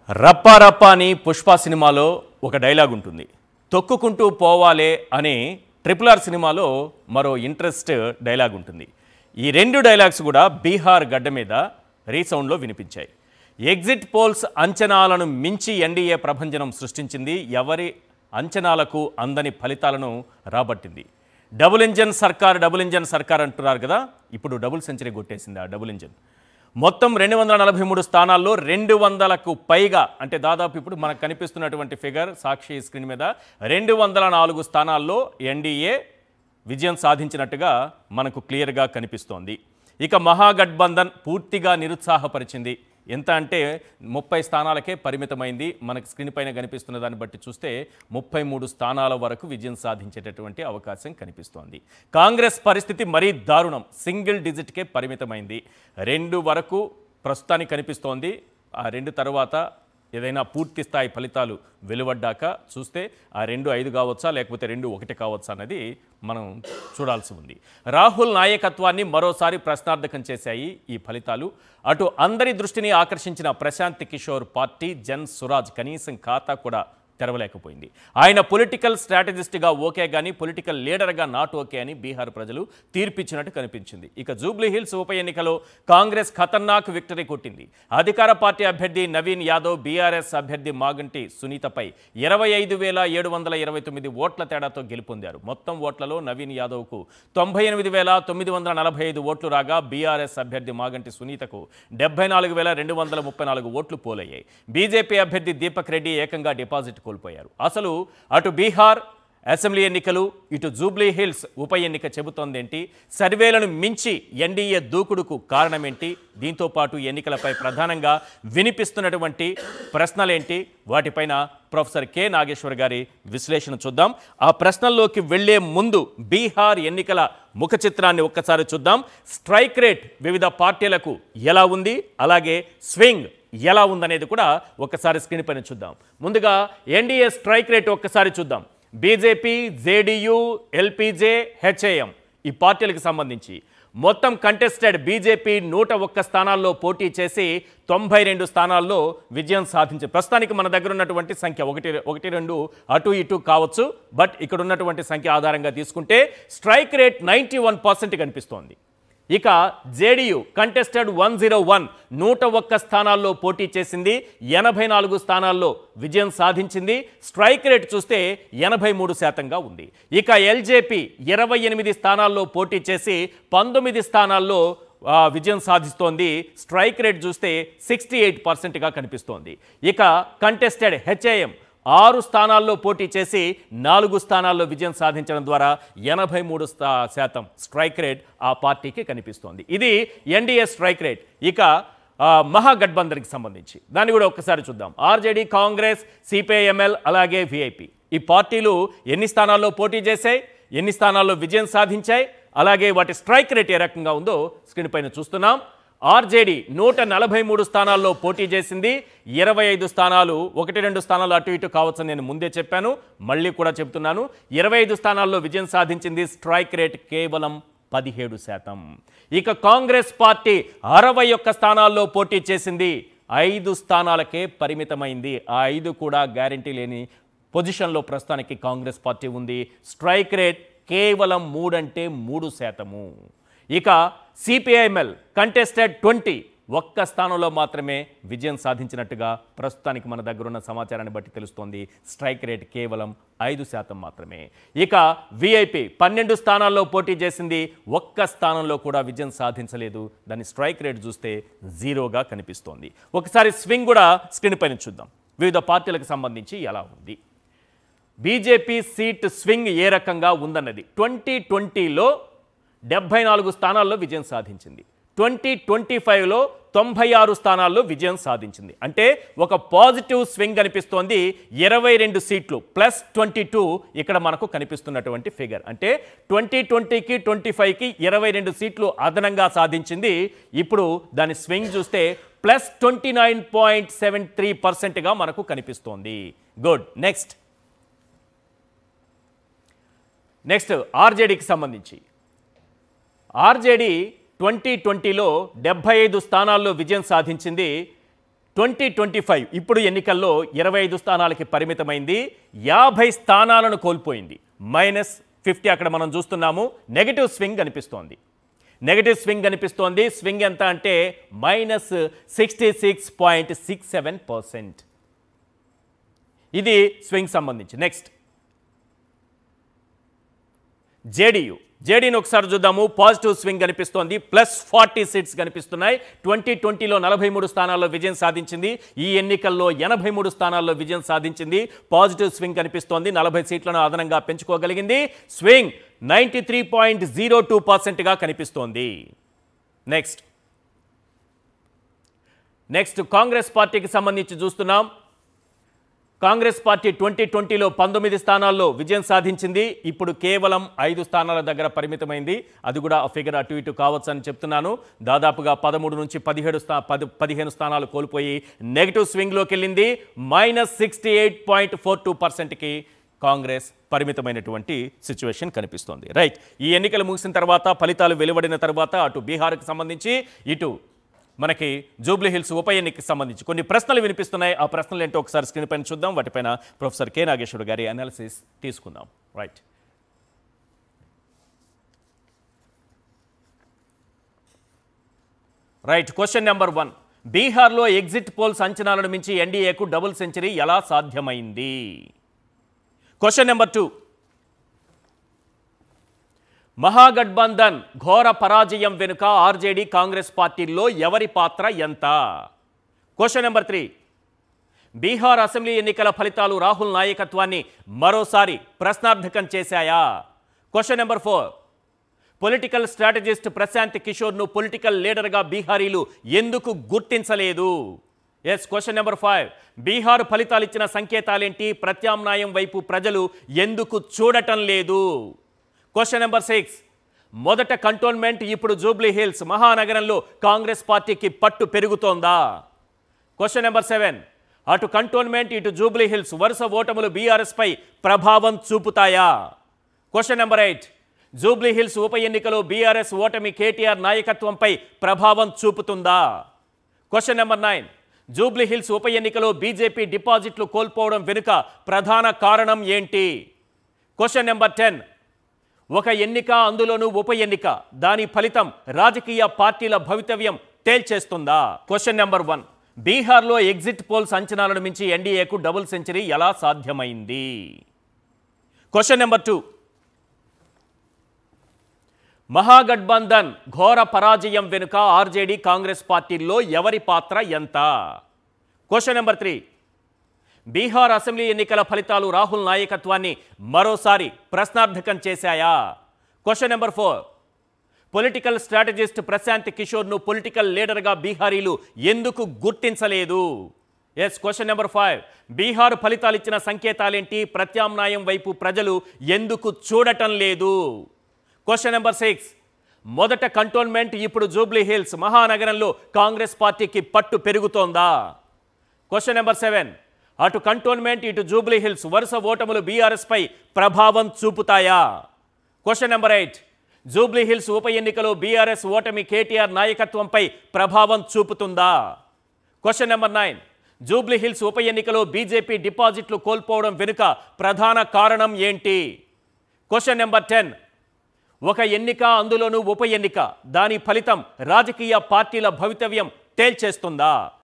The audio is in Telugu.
రప్పా రప్పా అని పుష్ప సినిమాలో ఒక డైలాగ్ ఉంటుంది. తొక్కుకుంటూ పోవాలే అనే RRR సినిమాలో మరో ఇంట్రెస్ట్ డైలాగ్ ఉంటుంది. ఈ రెండు డైలాగ్స్ కూడా బీహార్ గడ్డ మీద రీసౌండ్లో వినిపించాయి. ఎగ్జిట్ పోల్స్ అంచనాలను మించి ఎన్డీఏ ప్రభంజనం సృష్టించింది. ఎవరి అంచనాలకు అందని ఫలితాలను రాబట్టింది. డబుల్ ఇంజన్ సర్కార్ అంటున్నారు కదా, ఇప్పుడు డబుల్ సెంచరీ కొట్టేసింది ఆ డబుల్ ఇంజన్. మొత్తం 243 స్థానాల్లో 200కు పైగా, అంటే దాదాపు ఇప్పుడు మనకు కనిపిస్తున్నటువంటి ఫిగర్ సాక్షి స్క్రీన్ మీద 204 స్థానాల్లో ఎన్డీఏ విజయం సాధించినట్టుగా మనకు క్లియర్గా కనిపిస్తోంది. ఇక మహాగఠబంధన్ పూర్తిగా నిరుత్సాహపరిచింది. ఎంత అంటే 30 స్థానాలకే పరిమితమైంది. మనకు స్క్రీన్ పైన కనిపిస్తున్న దాన్ని బట్టి చూస్తే 33 స్థానాల వరకు విజయం సాధించేటటువంటి అవకాశం కనిపిస్తోంది. కాంగ్రెస్ పరిస్థితి మరీ దారుణం. సింగిల్ డిజిట్కే పరిమితమైంది. 2 వరకు ప్రస్తుతానికి కనిపిస్తోంది. ఆ 2 తర్వాత ఏదైనా పూర్తి స్థాయి ఫలితాలు వెలువడ్డాక చూస్తే ఆ 2-5 కావచ్చా లేకపోతే 2-1 కావచ్చా అన్నది మనం చూడాల్సి ఉంది. రాహుల్ నాయకత్వాన్ని మరోసారి ప్రశ్నార్థకం చేశాయి ఈ ఫలితాలు. అటు అందరి దృష్టిని ఆకర్షించిన ప్రశాంత్ కిషోర్ పార్టీ జన్ సురాజ్ కనీసం ఖాతా కూడా తెరవలేకపోయింది. ఆయన పొలిటికల్ స్ట్రాటజిస్ట్గా ఓకే కానీ పొలిటికల్ లీడర్గా నాట్ ఓకే అని బీహార్ ప్రజలు తీర్పిచ్చినట్టు కనిపించింది. ఇక జూబ్లీ హిల్స్ ఉప ఎన్నికలో కాంగ్రెస్ ఖతర్నాక్ విక్టరీ కొట్టింది. అధికార పార్టీ అభ్యర్థి నవీన్ యాదవ్ బీఆర్ఎస్ అభ్యర్థి మాగంటి సునీతపై 25,729 ఓట్ల తేడాతో గెలుపొందారు. మొత్తం ఓట్లలో నవీన్ యాదవ్కు 98,945 ఓట్లు రాగా బీఆర్ఎస్ అభ్యర్థి మాగంటి సునీతకు 74,234 ఓట్లు పోలయ్యాయి. బీజేపీ అభ్యర్థి దీపక్ రెడ్డి ఏకంగా డిపాజిట్ కోల్పోయారు. అసలు అటు బీహార్ అసెంబ్లీ ఎన్నికలు, ఇటు జూబ్లీ హిల్స్ ఉప ఎన్నిక చెబుతోందేంటి? సర్వేలను మించి ఎన్డీఏ దూకుడుకు కారణమేంటి? దీంతో పాటు ఎన్నికలపై ప్రధానంగా వినిపిస్తున్నటువంటి ప్రశ్నలేంటి? వాటిపైన ప్రొఫెసర్ కె నాగేశ్వర్ గారి విశ్లేషణ చూద్దాం. ఆ ప్రశ్నల్లోకి వెళ్లే ముందు బీహార్ ఎన్నికల ముఖ చిత్రాన్ని ఒక్కసారి చూద్దాం. స్ట్రైక్ రేట్ వివిధ పార్టీలకు ఎలా ఉంది, అలాగే స్వింగ్ ఎలా ఉందనేది కూడా ఒక్కసారి స్క్రీన్ పైన చూద్దాం. ముందుగా ఎన్డీఏ స్ట్రైక్ రేట్ ఒక్కసారి చూద్దాం. బీజేపీ, జేడీయూ, ఎల్పీజే, హెచ్ఏఎం ఈ పార్టీలకు సంబంధించి మొత్తం కంటెస్టెడ్ బీజేపీ 101 స్థానాల్లో పోటీ చేసి 92 స్థానాల్లో విజయం సాధించి ప్రస్తుతానికి మన దగ్గర ఉన్నటువంటి సంఖ్య 1-2 అటు ఇటు కావచ్చు. బట్ ఇక్కడ ఉన్నటువంటి సంఖ్య ఆధారంగా తీసుకుంటే స్ట్రైక్ రేట్ 91% కనిపిస్తోంది. ఇక జేడీయూ కంటెస్టెడ్ 101 101 స్థానాల్లో పోటీ చేసింది. 84 స్థానాల్లో విజయం సాధించింది. స్ట్రైక్ రేట్ చూస్తే 83%గా ఉంది. ఇక ఎల్జేపీ 28 స్థానాల్లో పోటీ చేసి 19 స్థానాల్లో విజయం సాధిస్తోంది. స్ట్రైక్ రేట్ చూస్తే 68%గా కనిపిస్తోంది. ఇక కంటెస్టెడ్ హెచ్ఏఎం 6 స్థానాల్లో పోటీ చేసి 4 స్థానాల్లో విజయం సాధించడం ద్వారా 83% స్ట్రైక్ రేట్ ఆ పార్టీకి కనిపిస్తోంది. ఇది ఎన్డీఏ స్ట్రైక్ రేట్. ఇక మహాగఠబంధన్కి సంబంధించి దాన్ని కూడా ఒక్కసారి చూద్దాం. ఆర్జేడీ, కాంగ్రెస్, సిపిఐఎంఎల్ అలాగే విఐపి ఈ పార్టీలు ఎన్ని స్థానాల్లో పోటీ చేశాయి, ఎన్ని స్థానాల్లో విజయం సాధించాయి, అలాగే వాటి స్ట్రైక్ రేట్ ఏ రకంగా ఉందో స్క్రీన్ పైన చూస్తున్నాం. ఆర్జేడీ 143 స్థానాల్లో పోటీ చేసింది. 25 స్థానాలు 1-2 స్థానాలు అటు ఇటు కావచ్చని నేను ముందే చెప్పాను, మళ్ళీ కూడా చెప్తున్నాను. 25 స్థానాల్లో విజయం సాధించింది. స్ట్రైక్ రేట్ కేవలం 17%. ఇక కాంగ్రెస్ పార్టీ 61 స్థానాల్లో పోటీ చేసింది. 5 స్థానాలకే పరిమితమైంది. ఆ 5 కూడా గ్యారంటీ లేని పొజిషన్లో ప్రస్తుతానికి కాంగ్రెస్ పార్టీ ఉంది. స్ట్రైక్ రేట్ కేవలం 3%. ఇక సిపిఐఎంఎల్ కంటెస్టెడ్ 20 ఒక్క స్థానంలో మాత్రమే విజయం సాధించినట్టుగా ప్రస్తుతానికి మన దగ్గర ఉన్న సమాచారాన్ని బట్టి తెలుస్తోంది. స్ట్రైక్ రేట్ కేవలం 5% మాత్రమే. ఇక విఐపి 12 స్థానాల్లో పోటీ చేసింది. ఒక్క స్థానంలో కూడా విజయం సాధించలేదు. దాని స్ట్రైక్ రేట్ చూస్తే 0గా కనిపిస్తోంది. ఒకసారి స్వింగ్ కూడా స్క్రీన్ పైన చూద్దాం. వివిధ పార్టీలకు సంబంధించి ఎలా ఉంది బీజేపీ సీట్ స్వింగ్ ఏ రకంగా ఉందన్నది. 2020లో 74 స్థానాల్లో విజయం సాధించింది. 2025లో 96 స్థానాల్లో విజయం సాధించింది. అంటే ఒక పాజిటివ్ స్వింగ్ కనిపిస్తోంది. 22 సీట్లు +22 ఇక్కడ మనకు కనిపిస్తున్నటువంటి ఫిగర్. అంటే 2020కి 25కి 22 సీట్లు అదనంగా సాధించింది. ఇప్పుడు దాని స్వింగ్ చూస్తే +29.73%గా మనకు కనిపిస్తోంది. గుడ్. నెక్స్ట్ ఆర్జేడీకి సంబంధించి ఆర్జేడీ 2020లో 75 స్థానాల్లో విజయం సాధించింది. 2025 ఇప్పుడు ఎన్నికల్లో 25 స్థానాలకి పరిమితమైంది, 50 స్థానాలను కోల్పోయింది. -50 అక్కడ మనం చూస్తున్నాము. నెగటివ్ స్వింగ్ కనిపిస్తోంది. స్వింగ్ ఎంత అంటే -66.67%. ఇది స్వింగ్ సంబంధించి. నెక్స్ట్ జేడీని ఒకసారి చూద్దాము. పాజిటివ్ స్వింగ్ కనిపిస్తోంది. +40 సీట్స్ కనిపిస్తున్నాయి. 2020లో 43 స్థానాల్లో విజయం సాధించింది. ఈ ఎన్నికల్లో 83 స్థానాల్లో విజయం సాధించింది. పాజిటివ్ స్వింగ్ కనిపిస్తోంది. 40 సీట్లను అదనంగా పెంచుకోగలిగింది. స్వింగ్ 93.02%గా కనిపిస్తోంది. నెక్స్ట్ కాంగ్రెస్ పార్టీకి సంబంధించి చూస్తున్నాం. కాంగ్రెస్ పార్టీ 2020లో 19 స్థానాల్లో విజయం సాధించింది. ఇప్పుడు కేవలం 5 స్థానాల దగ్గర పరిమితమైంది. అది కూడా ఆ ఫిగర్ అటు ఇటు కావచ్చు అని చెప్తున్నాను. దాదాపుగా 13 నుంచి 15 స్థానాలు కోల్పోయి నెగిటివ్ స్వింగ్లోకి వెళ్ళింది. -68.42%కి కాంగ్రెస్ పరిమితమైనటువంటి సిచ్యువేషన్ కనిపిస్తోంది. రైట్, ఈ ఎన్నికలు ముగిసిన తర్వాత, ఫలితాలు వెలువడిన తర్వాత అటు బీహార్కి సంబంధించి, ఇటు మనకి జూబ్లీ హిల్స్ ఉప ఎన్నికకి సంబంధించి కొన్ని ప్రశ్నలు వినిపిస్తున్నాయి. ఆ ప్రశ్నలు ఏంటో ఒకసారి స్క్రీన్ పైన చూద్దాం. వాటిపైన ప్రొఫెసర్ కె నాగేశ్వర్ గారి అనాలిసిస్ తీసుకుందాం. Right, question number 1. బీహార్లో ఎగ్జిట్ పోల్స్ అంచనాలను మించి ఎన్డీఏకు డబుల్ సెంచరీ ఎలా సాధ్యమైంది? Question number 2. మహాగఠబంధన్ ఘోర పరాజయం వెనుక ఆర్జేడీ కాంగ్రెస్ పార్టీల్లో ఎవరి పాత్ర ఎంత? Question number 3. బీహార్ అసెంబ్లీ ఎన్నికల ఫలితాలు రాహుల్ నాయకత్వాన్ని మరోసారి ప్రశ్నార్థకం చేశాయా? Question number 4. Political strategist Prashant కిషోర్ను పొలిటికల్ లీడర్గా బీహారీలు ఎందుకు గుర్తించలేదు? Question number 5. బీహార్ ఫలితాలు ఇచ్చిన సంకేతాలేంటి? ప్రత్యామ్నాయం వైపు ప్రజలు ఎందుకు చూడటం లేదు? Question number 6. మొదట కంటోన్మెంట్, ఇప్పుడు జూబ్లీ హిల్స్ మహానగరంలో కాంగ్రెస్ పార్టీకి పట్టు పెరుగుతోందా? Question number 7. అటు కంటోన్మెంట్, ఇటు జూబ్లీ హిల్స్ వరుస ఓటములు బీఆర్ఎస్ పై ప్రభావం చూపుతాయా? Question number 8. జూబ్లీ హిల్స్ ఉప ఎన్నికలో బీఆర్ఎస్ ఓటమి కేటీఆర్ నాయకత్వంపై ప్రభావం చూపుతుందా? Question number 9. జూబ్లీ హిల్స్ ఉప ఎన్నికలో బీజేపీ డిపాజిట్లు కోల్పోవడం వెనుక ప్రధాన కారణం ఏంటి? Question number 10. ఒక ఎన్నిక, అందులోనూ ఉప ఎన్నిక, దాని ఫలితం రాజకీయ పార్టీల భవితవ్యం తేల్చేస్తుందా? Question number 1. బీహార్లో ఎగ్జిట్ పోల్స్ అంచనాలను మించి ఎన్డీఏకు డబుల్ సెంచరీ ఎలా సాధ్యమైంది? Question number 2. మహాగఠబంధన్ ఘోర పరాజయం వెనుక ఆర్జేడీ కాంగ్రెస్ పార్టీల్లో ఎవరి పాత్ర ఎంత? Question number 3. బీహార్ అసెంబ్లీ ఎన్నికల ఫలితాలు రాహుల్ నాయకత్వాన్ని మరోసారి ప్రశ్నార్థకం చేశాయా? Question number 4. Political strategist Prashant కిషోర్ను పొలిటికల్ లీడర్గా బీహారీలు ఎందుకు గుర్తించలేదు? Question number 5. బీహార్ ఫలితాలు ఇచ్చిన సంకేతాలేంటి? ప్రత్యామ్నాయం వైపు ప్రజలు ఎందుకు చూడటం లేదు? Question number 6. మొదట కంటోన్మెంట్, ఇప్పుడు జూబ్లీ హిల్స్ మహానగరంలో కాంగ్రెస్ పార్టీకి పట్టు పెరుగుతోందా? Question number 7. అటు కంటోన్మెంట్, ఇటు జూబ్లీ హిల్స్ వరుస ఓటములు బీఆర్ఎస్ పై ప్రభావం చూపుతాయా? Question number 8. జూబ్లీ హిల్స్ ఉప ఎన్నికలో బీఆర్ఎస్ ఓటమి కేటీఆర్ నాయకత్వంపై ప్రభావం చూపుతుందా? Question number 9. జూబ్లీ హిల్స్ ఉప ఎన్నికలో బీజేపీ డిపాజిట్లు కోల్పోవడం వెనుక ప్రధాన కారణం ఏంటి? Question number 10. ఒక ఎన్నిక, అందులోనూ ఉప ఎన్నిక, దాని ఫలితం రాజకీయ పార్టీల భవితవ్యం తేల్చేస్తుందా?